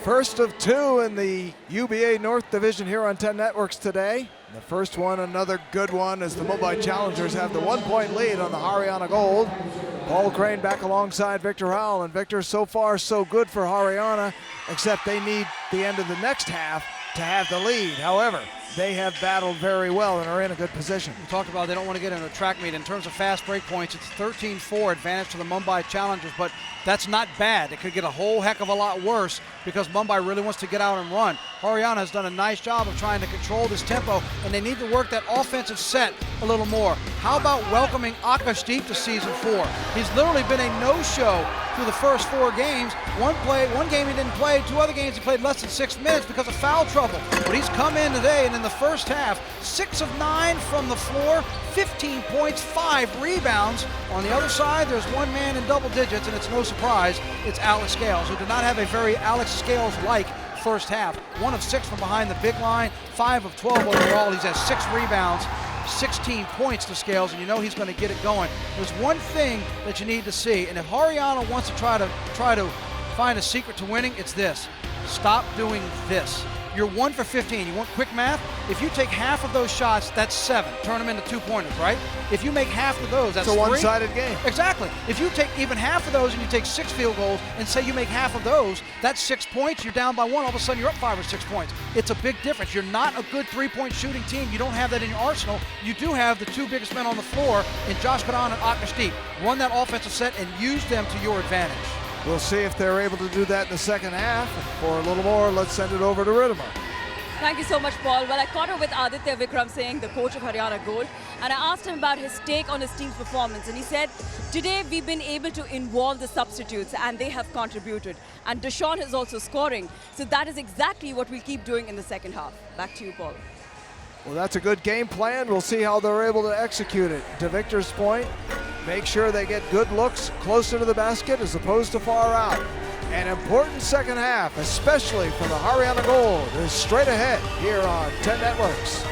First of two in the UBA North Division here on 10 Networks today. The first one, another good one, as the Mumbai Challengers have the 1-point lead on the Haryana Gold. Paul Crane back alongside Victor Howell, and Victor, so far so good for Haryana, except they need the end of the next half to have the lead. However, they have battled very well and are in a good position. We talked about they don't want to get into a track meet. In terms of fast break points, it's 13-4 advantage to the Mumbai Challengers, but that's not bad. It could get a whole heck of a lot worse because Mumbai really wants to get out and run. Haryana has done a nice job of trying to control this tempo, and they need to work that offensive set a little more. How about welcoming Akashdeep to season 4? He's literally been a no-show through the first 4 games. One game he didn't play, 2 other games he played less than 6 minutes because of foul trouble. But he's come in today, and in the first half, 6 of 9 from the floor, 15 points, 5 rebounds. On the other side, there's one man in double digits, and it's no surprise, it's Alex Scales, who did not have a very Alex Scales-like first half. 1 of 6 from behind the big line, 5 of 12 overall. He's had 6 rebounds, 16 points to Scales, and you know he's going to get it going. There's one thing that you need to see, and if Haryana wants to try to find a secret to winning, it's this. Stop doing this. You're 1 for 15. You want quick math? If you take half of those shots, that's 7. Turn them into 2-pointers, right? If you make half of those, that's 3. It's a one-sided game. Exactly. If you take even half of those and you take 6 field goals and say you make half of those, that's 6 points. You're down by 1. All of a sudden, you're up 5 or 6 points. It's a big difference. You're not a good 3-point shooting team. You don't have that in your arsenal. You do have the 2 biggest men on the floor in Josh Kadan and Akashdeep. Run that offensive set and use them to your advantage. We'll see if they're able to do that in the second half. For a little more, let's send it over to Riddimer. Thank you so much, Paul. Well, I caught up with Aditya Vikram Singh, the coach of Haryana Gold, and I asked him about his take on his team's performance. And he said, today we've been able to involve the substitutes and they have contributed. And Deshaun is also scoring. So that is exactly what we'll keep doing in the second half. Back to you, Paul. Well, that's a good game plan. We'll see how they're able to execute it. To Victor's point, make sure they get good looks closer to the basket as opposed to far out. An important second half, especially for the Haryana Gold, is straight ahead here on 10 Networks.